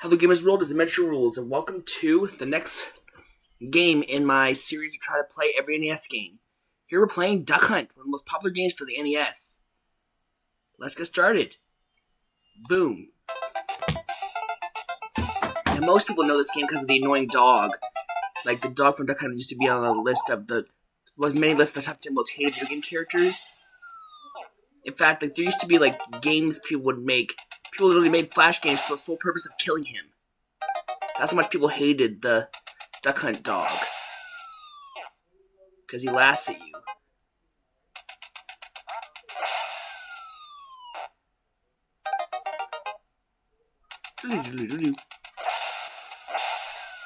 Hello Gamers World is Adventure Rules, and welcome to the next game in my series to try to play every NES game. Here we're playing Duck Hunt, one of the most popular games for the NES. Let's get started. Boom. And most people know this game because of the annoying dog. Like the dog from Duck Hunt used to be on a list of many lists of the top 10 most hated video game characters. In fact, there used to be games people would make. People literally made Flash games for the sole purpose of killing him. That's how much people hated the Duck Hunt dog. Because he laughs at you.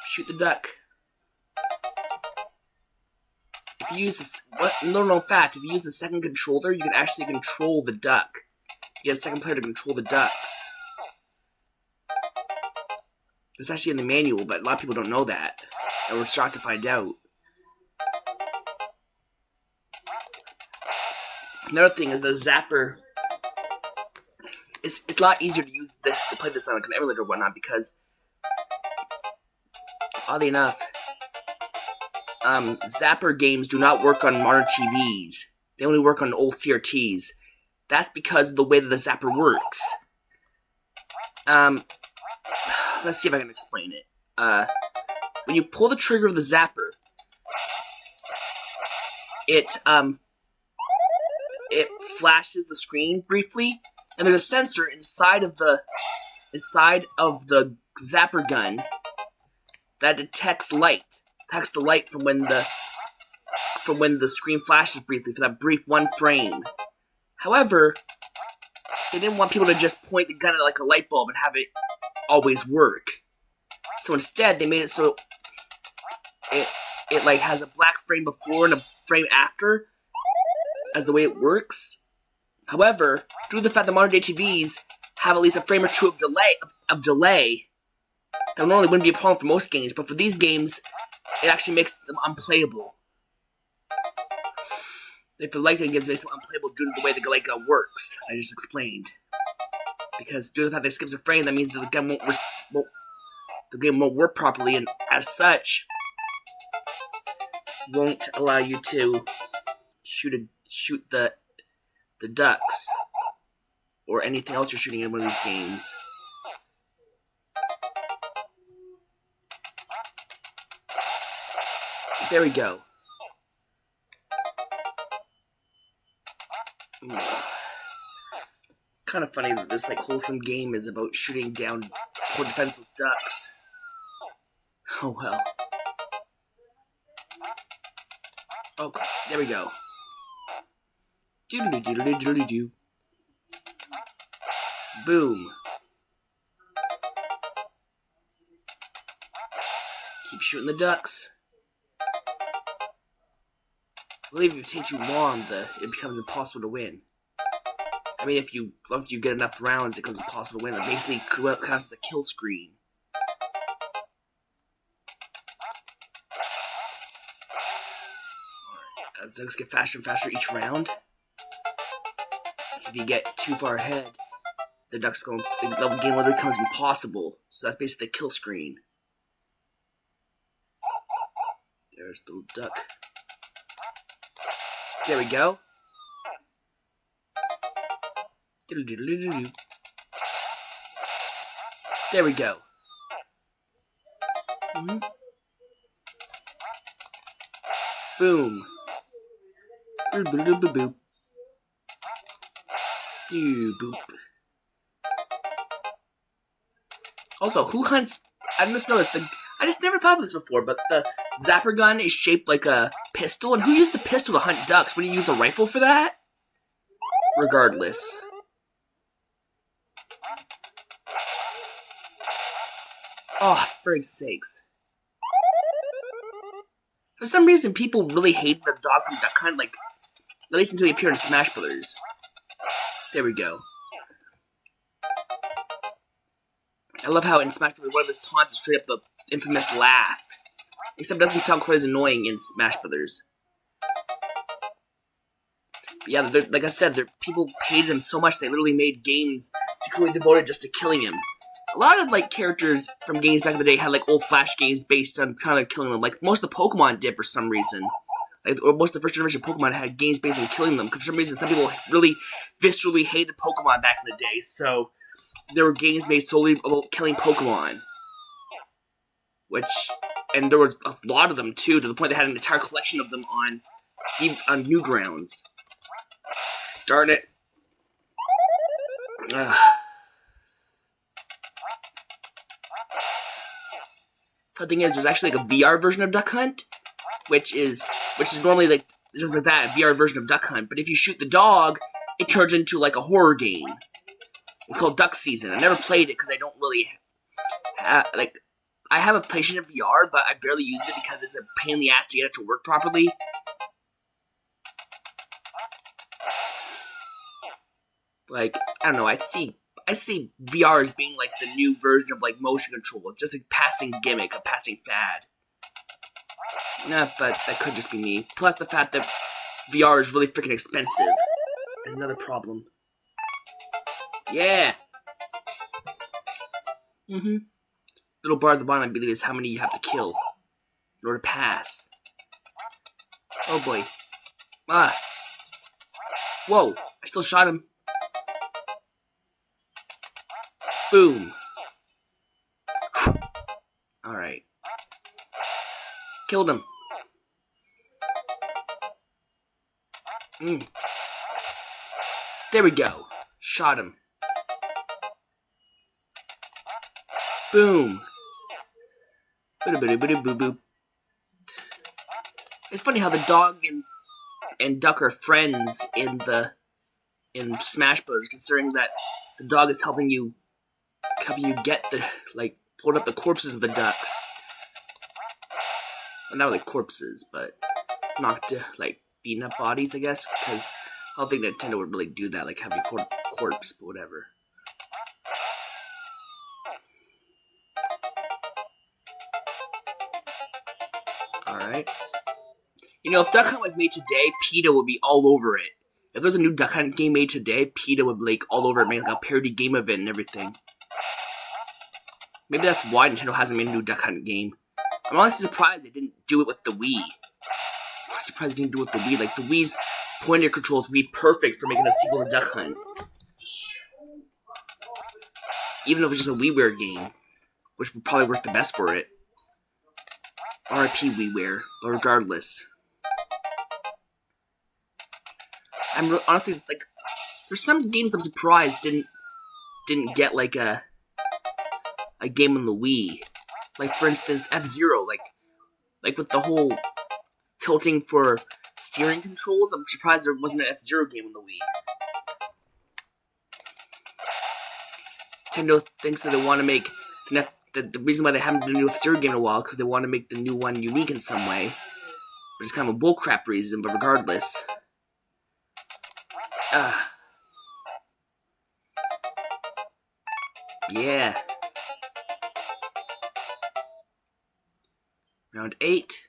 Shoot the duck. If you use this, no fact, if you use the second controller, you can actually control the duck. You have a second player to control the ducks. It's actually in the manual, but a lot of people don't know that. And we're shocked to find out. Another thing is the zapper. It's a lot easier to use this, to play this on like an emulator or whatnot, because oddly enough, zapper games do not work on modern TVs. They only work on old CRTs. That's because of the way that the zapper works. Let's see if I can explain it. When you pull the trigger of the zapper, it flashes the screen briefly, and there's a sensor inside of the zapper gun that detects light. Detects the light from when the screen flashes briefly for that brief one frame. However, they didn't want people to just point the gun at like a light bulb and have it always work. So instead, they made it so it has a black frame before and a frame after as the way it works. However, due to the fact that modern day TVs have at least a frame or two of delay, that normally wouldn't be a problem for most games, but for these games, it actually makes them unplayable. If the light gun makes them unplayable due to the way the light gun works, I just explained. Because due to the fact that it skips a frame, that means that the gun the game won't work properly, and as such, won't allow you to shoot the ducks or anything else you're shooting in one of these games. There we go. Kind of funny that this wholesome game is about shooting down poor defenseless ducks. Oh well. Oh, there we go. Doodly doodly doodly doo. Boom. Keep shooting the ducks. I believe if it takes too long, it becomes impossible to win. I mean, once you get enough rounds, it becomes impossible to win. It basically counts as a kill screen. Alright, as ducks get faster and faster each round, if you get too far ahead, the game literally becomes impossible. So that's basically the kill screen. There's the little duck. There we go. There we go. Boom. Boop. Boop. Also, who hunts? I just noticed I just never thought of this before, but the zapper gun is shaped like a pistol, and who used the pistol to hunt ducks? Wouldn't you use a rifle for that? Regardless. Oh, for sakes. For some reason, people really hate the dog from Duck Hunt, at least until he appeared in Smash Brothers. There we go. I love how in Smash Brothers, one of his taunts is straight up the infamous laugh. Except it doesn't sound quite as annoying in Smash Brothers. But yeah, like I said, people hated him so much they literally made games completely devoted just to killing him. a lot of like characters from games back in the day had like old Flash games based on kind of killing them. Like most of the Pokemon did for some reason. Like, or most of the first generation Pokemon had games based on killing them. Because for some reason, some people really viscerally hated Pokemon back in the day. So there were games made solely about killing Pokemon. And there were a lot of them too, to the point they had an entire collection of them on Newgrounds. Darn it. Ugh. The thing is, there's actually like a VR version of Duck Hunt, which is normally like just like that, a VR version of Duck Hunt. But if you shoot the dog, it turns into like a horror game. It's called Duck Season. I never played it because I don't really like. I have a PlayStation VR, but I barely use it because it's a pain in the ass to get it to work properly. Like, I don't know, I see VR as being like the new version of like motion control. It's just a passing gimmick, a passing fad. Nah, but that could just be me. Plus the fact that VR is really freaking expensive is another problem. Yeah! Little bar at the bottom, I believe, is how many you have to kill in order to pass. Oh boy. Ah. Whoa, I still shot him. Boom. Alright. Killed him. There we go. Shot him. Boom. Boop. It's funny how the dog and duck are friends in Smash Bros. Considering that the dog is helping you get the pulling up the corpses of the ducks. Well, not really corpses, but not like beating up bodies, I guess. Because I don't think Nintendo would really do that, like have a corpse, but whatever. Alright. You know, if Duck Hunt was made today, PETA would be all over it. If there's a new Duck Hunt game made today, PETA would be like all over it, make like a parody game of it and everything. Maybe that's why Nintendo hasn't made a new Duck Hunt game. I'm honestly surprised they didn't do it with the Wii. I'm surprised they didn't do it with the Wii. Like, the Wii's pointer controls would be perfect for making a sequel to Duck Hunt. Even if it's just a WiiWare game, which would probably work the best for it. RIP WiiWare, but regardless. I'm honestly, like, there's some games I'm surprised didn't get, like, a game on the Wii. Like, for instance, F-Zero, like with the whole tilting for steering controls, I'm surprised there wasn't an F-Zero game on the Wii. Nintendo thinks that they want to make the reason why they haven't done a new F-Zero game in a while because they want to make the new one unique in some way. Which is kind of a bullcrap reason, but regardless. Yeah. Round 8.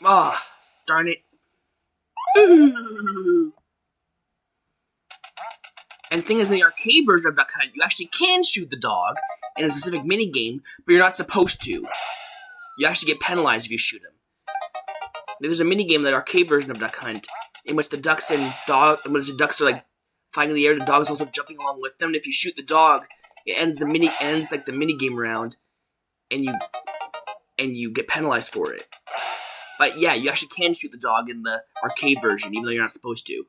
Ah, darn it. And the thing is, in the arcade version of Duck Hunt, you actually can shoot the dog in a specific minigame, but you're not supposed to. You actually get penalized if you shoot him. There's a minigame in the arcade version of Duck Hunt in which the ducks are like flying in the air, the dog is also jumping along with them, and if you shoot the dog, it ends like the minigame round, and you get penalized for it. But yeah, you actually can shoot the dog in the arcade version, even though you're not supposed to.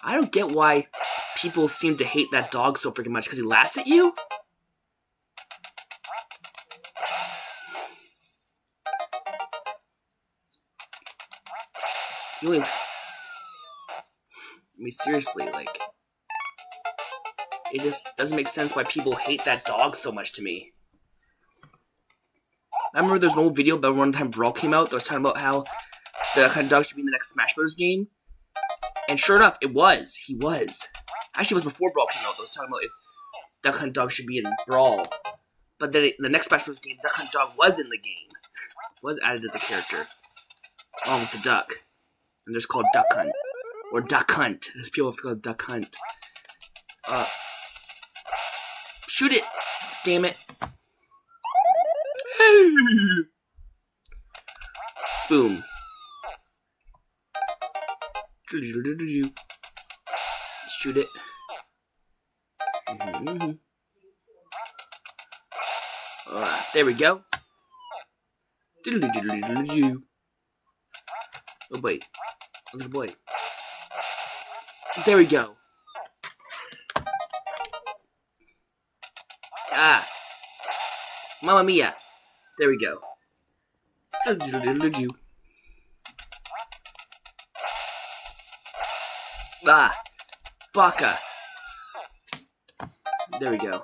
I don't get why people seem to hate that dog so freaking much, because he laughs at you? I mean, seriously, like, it just doesn't make sense why people hate that dog so much to me. I remember there's an old video about one time Brawl came out that was talking about how the kind of dog should be in the next Smash Bros. Game. And sure enough, he was. Actually, it was before Brawl came out. I was talking about if Duck Hunt Dog should be in Brawl. But then the next Smash Bros. Game, Duck Hunt Dog was in the game. Was added as a character. along with the duck. And they're just called Duck Hunt. Or Duck Hunt. People have called Duck Hunt. Shoot it! Damn it. Boom. Shoot it. There we go. Oh boy. Little boy. There we go. Ah. Mamma mia. There we go. Ah. Baka. There we go.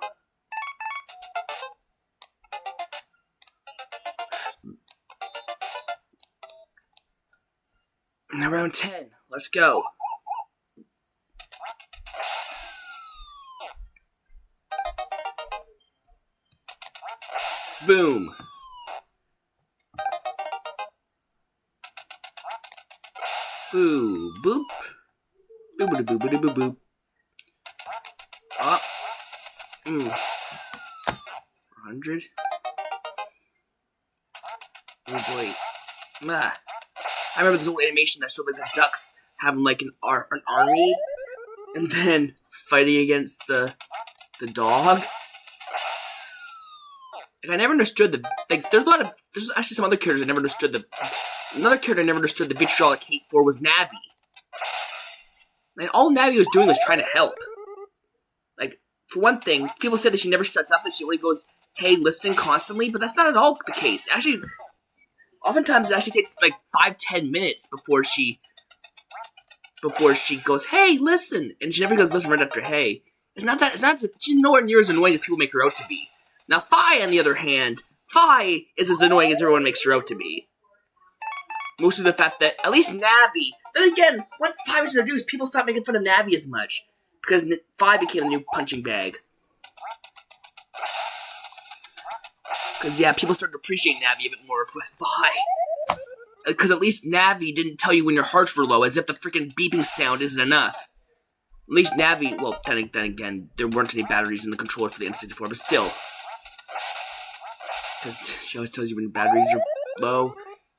Now round 10. Let's go. Boom. Boo. Boop. Boop boop boop boop boop boop. Up. 100. Oh boy. Ah. I remember this old animation that showed like the ducks having like an army, and then fighting against the dog. Like I never understood there's actually some other characters I never understood another character I never understood the vitriolic hate for was Navi. And all Navi was doing was trying to help. Like, for one thing, people said that she never shuts up, that she only goes, hey, listen constantly, but that's not at all the case. Actually, oftentimes it actually takes like 5-10 minutes before she goes, hey, listen, and she never goes listen right after hey. She's nowhere near as annoying as people make her out to be. Now, Fi, on the other hand, Fi is as annoying as everyone makes her out to be. Mostly the fact that, at least Navi, then again, once Fi was introduced, people stopped making fun of Navi as much, because Fi became the new punching bag. Because, yeah, people started to appreciate Navi a bit more with Fi. Because at least Navi didn't tell you when your hearts were low, as if the freaking beeping sound isn't enough. At least Navi, well, then again, there weren't any batteries in the controller for the N64, but still. Because she always tells you when your batteries are low,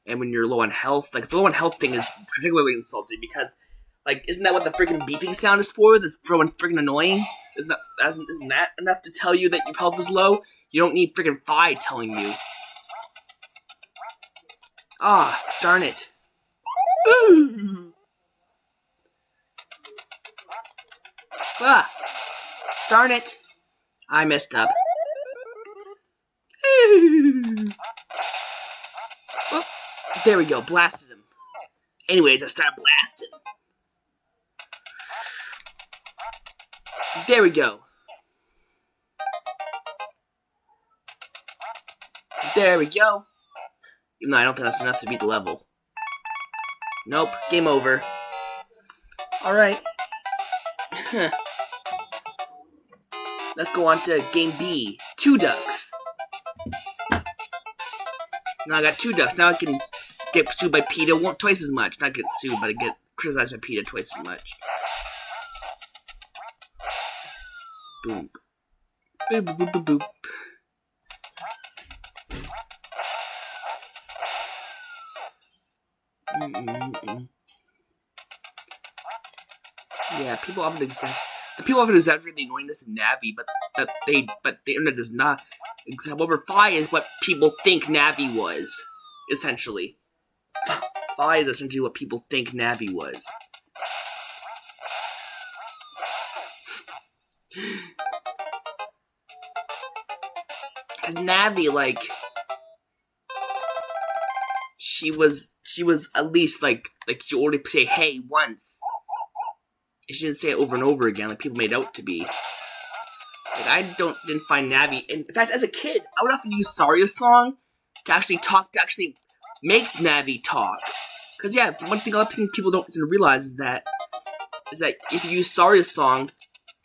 and when you're low on health. Like, the low on health thing is particularly insulting, because, like, isn't that what the freaking beeping sound is for? That's freaking annoying? Isn't that enough to tell you that your health is low? You don't need freaking Fi telling you. Ah, darn it. Ooh. Ah, darn it. I messed up. Oh, there we go, blasted him. Anyways, I started blasting. There we go. There we go. Even though I don't think that's enough to beat the level. Nope, game over. Alright. Let's go on to game B. 2 ducks. Now I got 2 ducks. Now I can get sued by PETA twice as much. Not get sued, but I get criticized by PETA twice as much. Boom. Boop, boop, boop, boop, boop. Yeah, people often exaggerate the annoyingness of Navi, but the internet does not. However, Fi is what people think Navi was, essentially. Fi is essentially what people think Navi was. Because Navi, like, she was at least, like she only say hey once. She didn't say it over and over again like people made out to be. Like, I didn't find Navi, in fact, as a kid, I would often use Saria's song to actually make Navi talk. Because, yeah, one thing people don't realize is that if you use Saria's song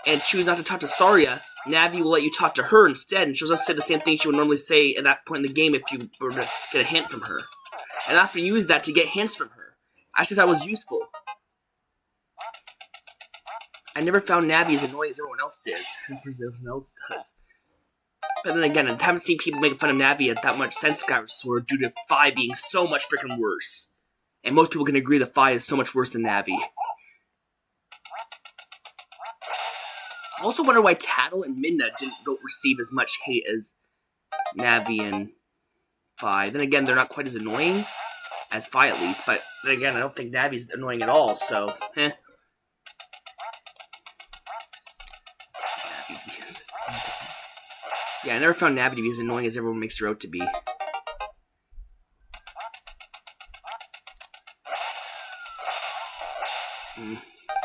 and choose not to talk to Saria, Navi will let you talk to her instead, and she'll just say the same thing she would normally say at that point in the game if you were to get a hint from her. and I often use that to get hints from her. I actually thought it was useful. I never found Navi as annoying as everyone else does. But then again, I haven't seen people making fun of Navi at that much since Skyward Sword due to Fi being so much freaking worse. And most people can agree that Fi is so much worse than Navi. I also wonder why Tattle and Midna don't receive as much hate as Navi and Fi. Then again, they're not quite as annoying as Fi at least. But then again, I don't think Navi's annoying at all, so Yeah, I never found Navi to be as annoying as everyone makes her out to be.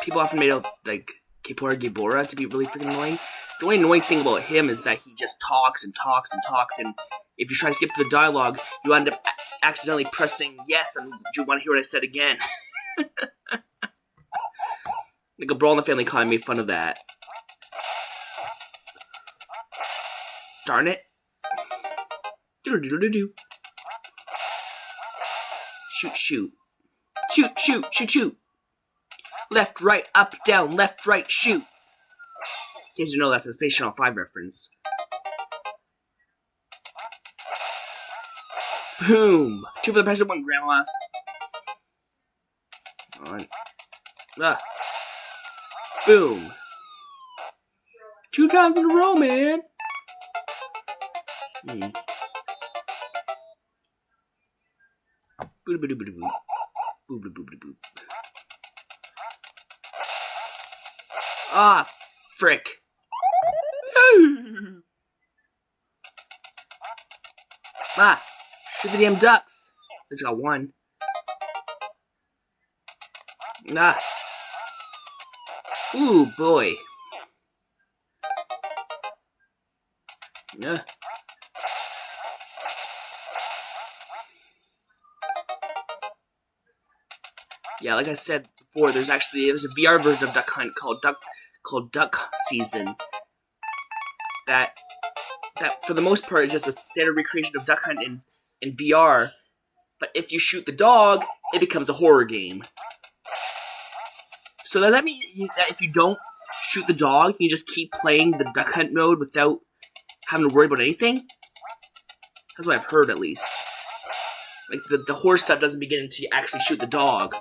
People often made out, like, Kepora Gibora to be really freaking annoying. The only annoying thing about him is that he just talks and talks and talks, and if you try to skip to the dialogue, you end up accidentally pressing yes, and you want to hear what I said again. Like a Brawl in the Family comment made fun of that. Darn it. Do-do-do-do-do. Shoot, shoot. Shoot, shoot, shoot, shoot. Left, right, up, down, left, right, shoot. In case you know, that's a Space Channel 5 reference. Boom. 2 for the price of 1, Grandma. On. Boom. 2 times in a row, man. Boop, boop, boop, boop, boop. Boop, boop, boop, boop. Ah, frick. Shoot the damn ducks. It's got 1. Ooh, boy. Yeah, like I said before, there's a VR version of Duck Hunt called Duck Season. That for the most part is just a standard recreation of Duck Hunt in VR. But if you shoot the dog, it becomes a horror game. So does that mean that if you don't shoot the dog, you just keep playing the Duck Hunt mode without having to worry about anything? That's what I've heard, at least. Like, the horror stuff doesn't begin until you actually shoot the dog.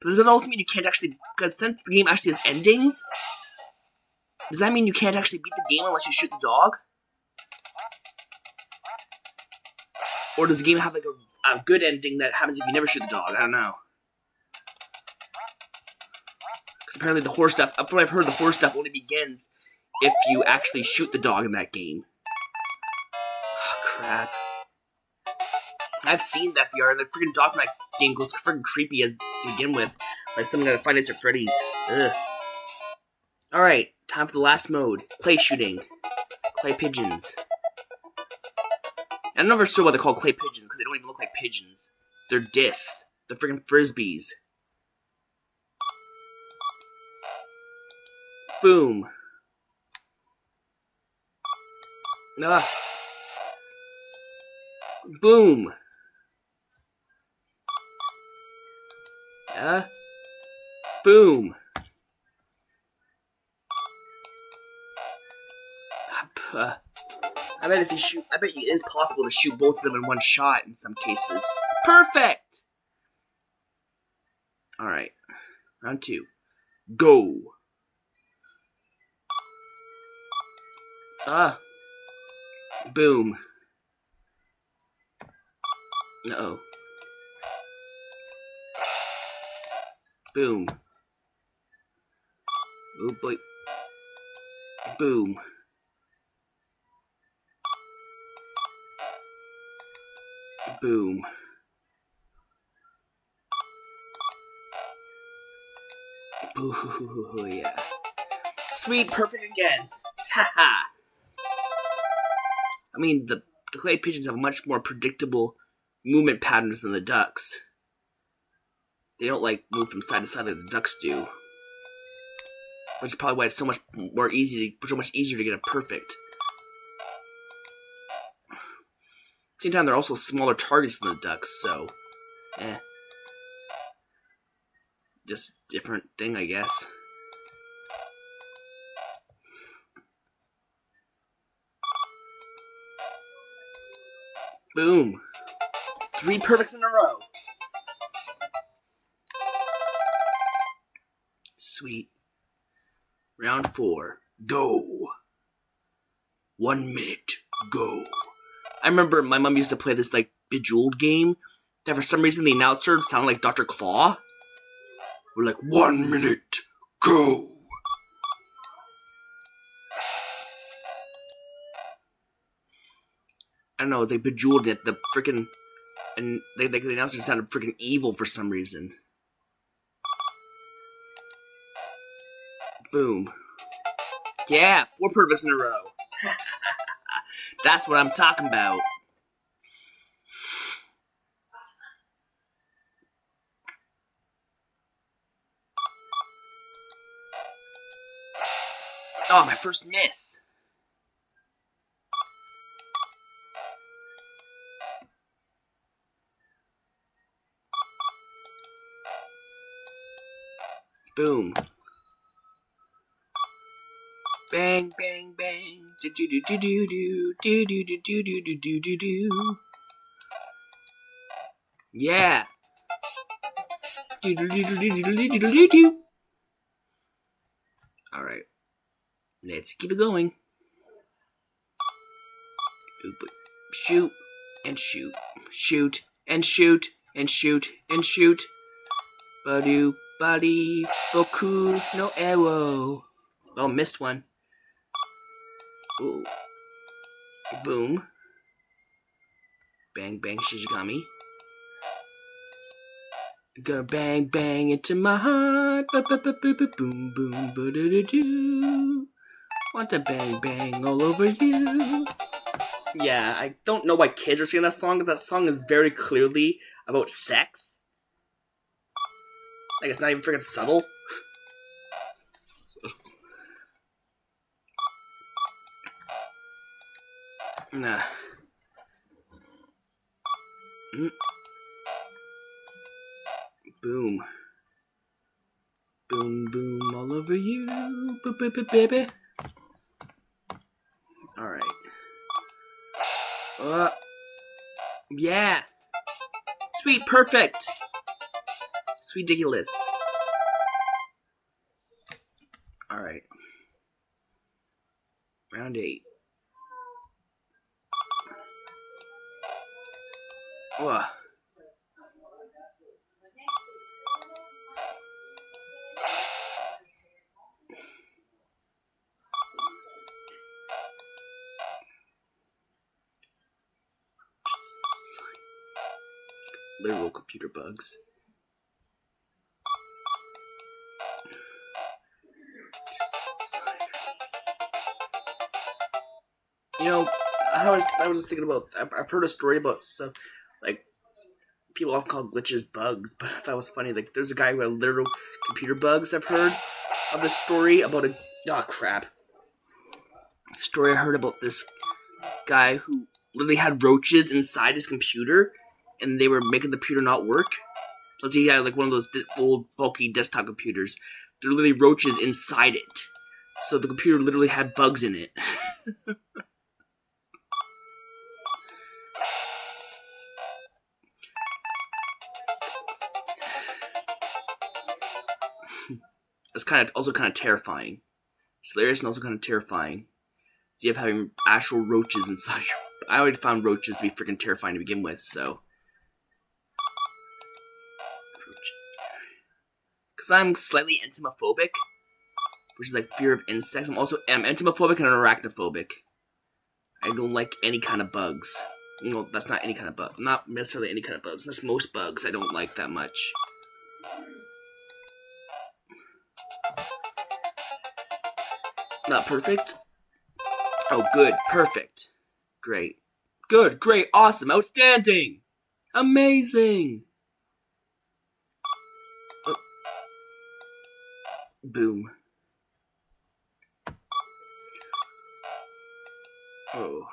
But does that also mean you can't actually... Because since the game actually has endings, does that mean you can't actually beat the game unless you shoot the dog? Or does the game have, like, a good ending that happens if you never shoot the dog? I don't know. Because apparently the horror stuff... From what I've heard, the horror stuff only begins if you actually shoot the dog in that game. Oh, crap. I've seen that VR, and the freaking dog in that game looks freaking creepy as to begin with. Like something out of Five Nights at Freddy's. Ugh. Alright, time for the last mode. Clay shooting. Clay pigeons. I'm never sure why they're called clay pigeons, because they don't even look like pigeons. They're discs. They're freaking frisbees. Boom. Boom. Boom. I bet it is possible to shoot both of them in one shot in some cases. Perfect! Alright. Round 2. Go. Boom. Uh-oh. Boom. Oh boy. Boom. Boom. Boo, yeah. Sweet, perfect again. Haha. I mean, the clay pigeons have much more predictable movement patterns than the ducks. They don't, like, move from side to side like the ducks do. Which is probably why it's so much easier to get it perfect. At the same time, they're also smaller targets than the ducks, so Eh. Just different thing, I guess. Boom. 3 perfects in a row. Sweet. Round 4. Go. 1 minute. Go. I remember my mom used to play this, like, Bejeweled game that for some reason the announcer sounded like Dr. Claw. We're like, 1 minute. Go. I don't know, it's like Bejeweled it, the freaking... And the announcer sounded freaking evil for some reason. Boom. Yeah, 4 perfects in a row. That's what I'm talking about. Oh, my first miss. Boom. Bang, bang, bang. Do do do do do do do do do do do do do do. Yeah. Do do do do do do do do do. All right. Let's keep it going. Shoot and shoot, shoot and shoot and shoot and shoot. Badu body boku no arrow. Oh, missed one. Ooh. Boom. Bang bang Shizigami. Gonna bang bang into my heart. Boom boom ba-da-da-doo. Want to bang bang all over you. Yeah, I don't know why kids are singing that song, but that song is very clearly about sex. Like, it's not even freaking subtle. Nah. Boom. Boom, boom, all over you. Baby. Alright. Yeah. Sweet, perfect. Sweet, ridiculous. Alright. Round 8. Ugh. Literal computer bugs. You know, I was just thinking about. I've heard a story about stuff like people often call glitches bugs, but I thought it was funny. Like, there's a guy who had literal computer bugs. I've heard of a story about a story I heard about this guy who literally had roaches inside his computer, and they were making the computer not work. Let's say he had like one of those old bulky desktop computers. There were literally roaches inside it, so the computer literally had bugs in it. It's also kind of terrifying. It's hilarious and also kind of terrifying. So you have having actual roaches inside your... I already found roaches to be freaking terrifying to begin with, so... Because I'm slightly entomophobic, which is like fear of insects. I'm entomophobic and arachnophobic. I don't like any kind of bugs. You know, that's not any kind of bug. Not necessarily any kind of bugs. That's most bugs I don't like that much. Not perfect? Oh, good. Perfect. Great. Good. Great. Awesome. Outstanding. Amazing. Oh. Boom. Oh.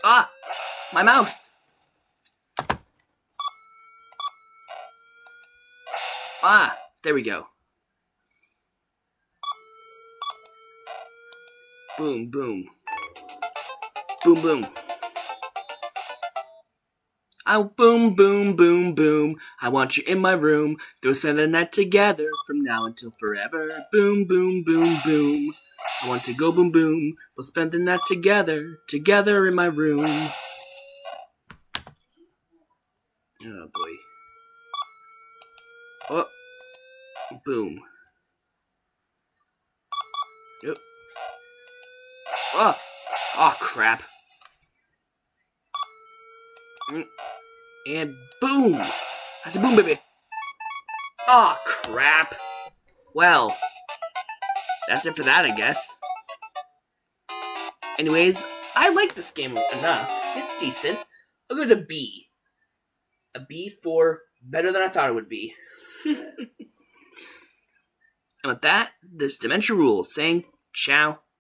Ah! My mouse! Ah, there we go. Boom, boom. Boom, boom. Oh, boom, boom, boom, boom. I want you in my room. We'll spend the night together from now until forever. Boom, boom, boom, boom. I want to go boom, boom. We'll spend the night together, together in my room. Oh, boy. Oh. Boom. Yep. Oh. Oh, crap. And boom! I said boom, baby. Oh, crap. Well, that's it for that, I guess. Anyways, I like this game enough. It's decent. I'll go to B. A B for better than I thought it would be. And with that, this Dementia Rules saying ciao.